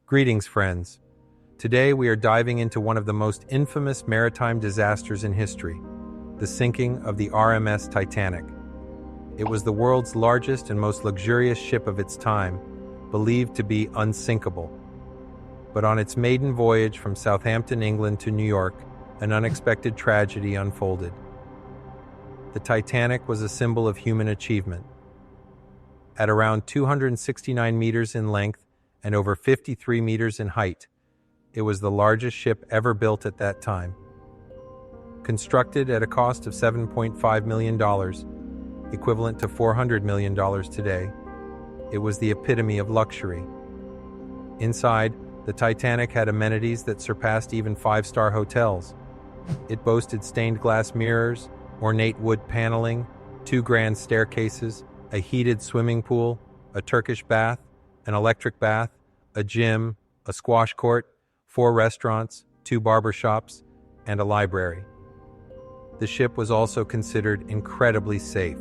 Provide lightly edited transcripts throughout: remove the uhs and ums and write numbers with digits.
Greetings, friends. Today we are diving into one of the most infamous maritime disasters in history, the sinking of the RMS Titanic. It was the world's largest and most luxurious ship of its time, believed to be unsinkable. But on its maiden voyage from Southampton, England to New York, an unexpected tragedy unfolded. The Titanic was a symbol of human achievement. At around 269 meters in length and over 53 meters in height, it was the largest ship ever built at that time. Constructed at a cost of $7.5 million, equivalent to $400 million today, it was the epitome of luxury. Inside, the Titanic had amenities that surpassed even five-star hotels. It boasted stained glass mirrors, ornate wood paneling, 2 grand staircases, a heated swimming pool, a Turkish bath, an electric bath, a gym, a squash court, 4 restaurants, 2 barber shops, and a library. The ship was also considered incredibly safe.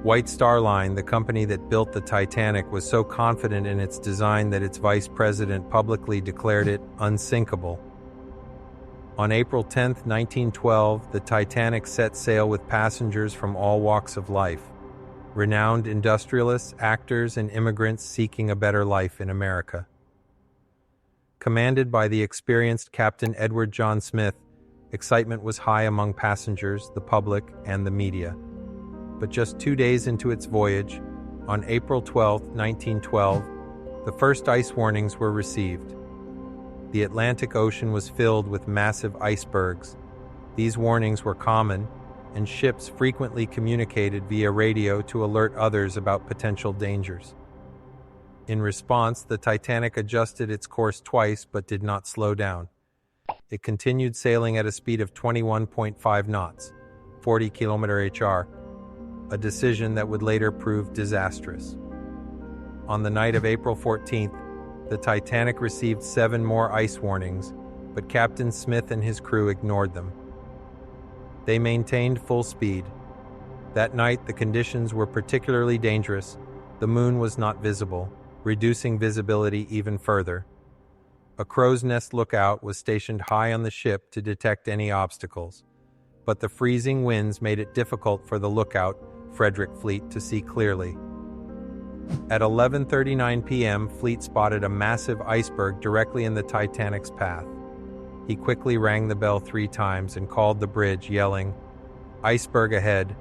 White Star Line, the company that built the Titanic, was so confident in its design that its vice president publicly declared it unsinkable. On April 10, 1912, the Titanic set sail with passengers from all walks of life. Renowned industrialists, actors, and immigrants seeking a better life in America. Commanded by the experienced Captain Edward John Smith, excitement was high among passengers, the public, and the media. But just 2 days into its voyage, on April 12, 1912, the first ice warnings were received. The Atlantic Ocean was filled with massive icebergs. These warnings were common, and ships frequently communicated via radio to alert others about potential dangers. In response, the Titanic adjusted its course twice but did not slow down. It continued sailing at a speed of 21.5 knots, 40 km/h, a decision that would later prove disastrous. On the night of April 14th, the Titanic received 7 more ice warnings, but Captain Smith and his crew ignored them. They maintained full speed. That night, the conditions were particularly dangerous. The moon was not visible, reducing visibility even further. A crow's nest lookout was stationed high on the ship to detect any obstacles, but the freezing winds made it difficult for the lookout, Frederick Fleet, to see clearly. At 11:39 p.m., Fleet spotted a massive iceberg directly in the Titanic's path. He quickly rang the bell 3 times and called the bridge, yelling, "Iceberg ahead."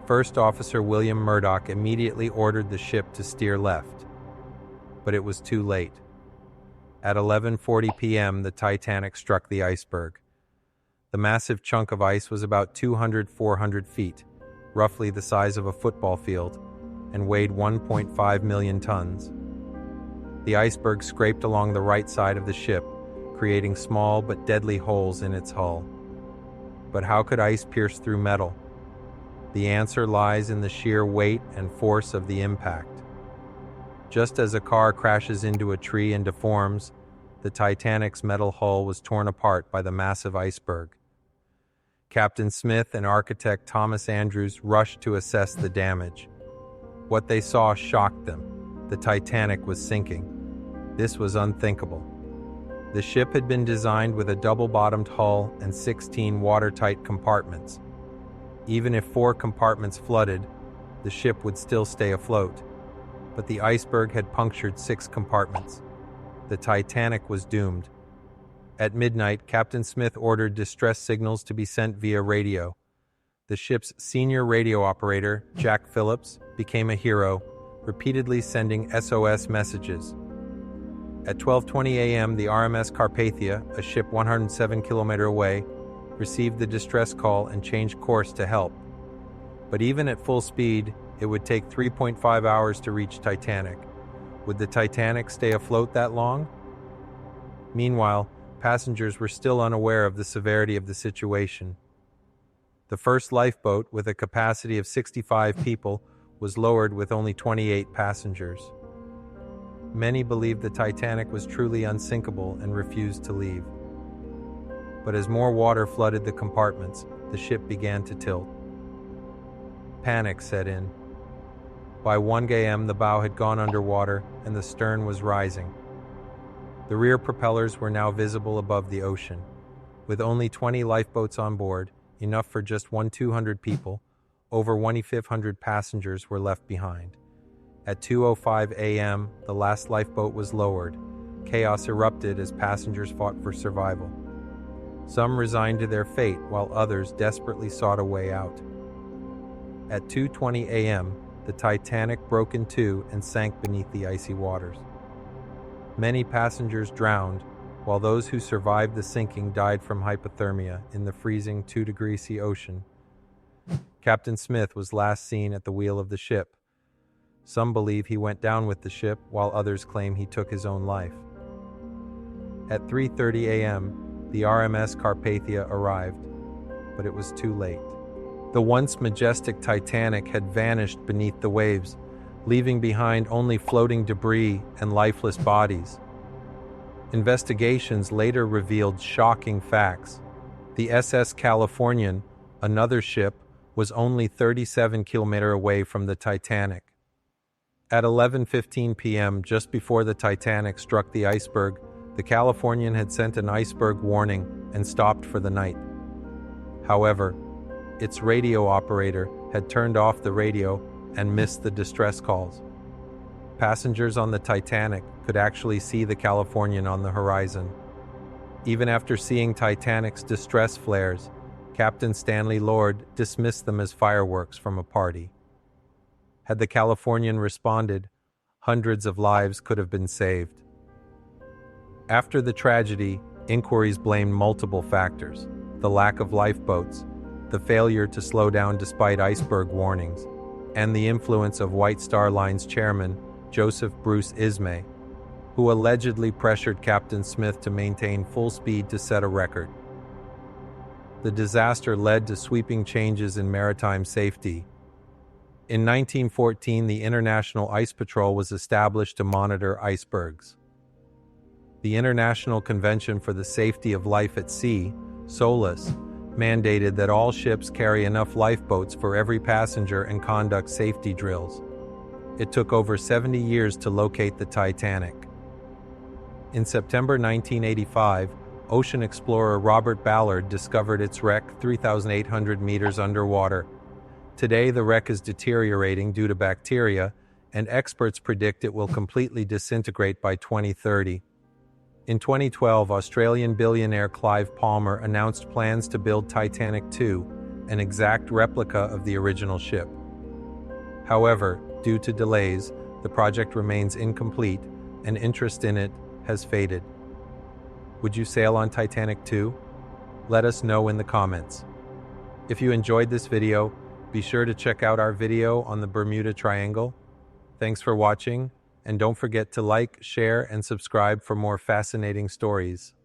First Officer William Murdoch immediately ordered the ship to steer left, but it was too late. At 11:40 p.m., the Titanic struck the iceberg. The massive chunk of ice was about 400 feet, roughly the size of a football field, and weighed 1.5 million tons. The iceberg scraped along the right side of the ship, creating small but deadly holes in its hull. But how could ice pierce through metal? The answer lies in the sheer weight and force of the impact. Just as a car crashes into a tree and deforms, the Titanic's metal hull was torn apart by the massive iceberg. Captain Smith and architect Thomas Andrews rushed to assess the damage. What they saw shocked them. The Titanic was sinking. This was unthinkable. The ship had been designed with a double-bottomed hull and 16 watertight compartments. Even if 4 compartments flooded, the ship would still stay afloat. But the iceberg had punctured 6 compartments. The Titanic was doomed. At midnight, Captain Smith ordered distress signals to be sent via radio. The ship's senior radio operator, Jack Phillips, became a hero, repeatedly sending SOS messages. At 12:20 a.m., the RMS Carpathia, a ship 107 kilometers away, received the distress call and changed course to help. But even at full speed, it would take 3.5 hours to reach Titanic. Would the Titanic stay afloat that long? Meanwhile, passengers were still unaware of the severity of the situation. The first lifeboat, with a capacity of 65 people, was lowered with only 28 passengers. Many believed the Titanic was truly unsinkable and refused to leave. But as more water flooded the compartments, the ship began to tilt. Panic set in. By 1 a.m., the bow had gone underwater and the stern was rising. The rear propellers were now visible above the ocean. With only 20 lifeboats on board, enough for just 200 people, over 2,500 passengers were left behind. At 2:05 a.m., the last lifeboat was lowered. Chaos erupted as passengers fought for survival. Some resigned to their fate, while others desperately sought a way out. At 2:20 a.m., the Titanic broke in two and sank beneath the icy waters. Many passengers drowned, while those who survived the sinking died from hypothermia in the freezing 2-degree C ocean. Captain Smith was last seen at the wheel of the ship. Some believe he went down with the ship, while others claim he took his own life. At 3:30 a.m., the RMS Carpathia arrived, but it was too late. The once majestic Titanic had vanished beneath the waves, leaving behind only floating debris and lifeless bodies. Investigations later revealed shocking facts. The SS Californian, another ship, was only 37 kilometers away from the Titanic. At 11:15 p.m., just before the Titanic struck the iceberg, the Californian had sent an iceberg warning and stopped for the night. However, its radio operator had turned off the radio and missed the distress calls. Passengers on the Titanic could actually see the Californian on the horizon. Even after seeing Titanic's distress flares, Captain Stanley Lord dismissed them as fireworks from a party. Had the Californian responded, hundreds of lives could have been saved. After the tragedy, inquiries blamed multiple factors: the lack of lifeboats, the failure to slow down despite iceberg warnings, and the influence of White Star Line's chairman, Joseph Bruce Ismay, who allegedly pressured Captain Smith to maintain full speed to set a record. The disaster led to sweeping changes in maritime safety. In 1914, the International Ice Patrol was established to monitor icebergs. The International Convention for the Safety of Life at Sea, SOLAS, mandated that all ships carry enough lifeboats for every passenger and conduct safety drills. It took over 70 years to locate the Titanic. In September 1985, ocean explorer Robert Ballard discovered its wreck 3,800 meters underwater. Today, the wreck is deteriorating due to bacteria, and experts predict it will completely disintegrate by 2030. In 2012, Australian billionaire Clive Palmer announced plans to build Titanic II, an exact replica of the original ship. However, due to delays, the project remains incomplete, and interest in it has faded. Would you sail on Titanic II? Let us know in the comments. If you enjoyed this video, be sure to check out our video on the Bermuda Triangle. Thanks for watching, and don't forget to like, share, and subscribe for more fascinating stories.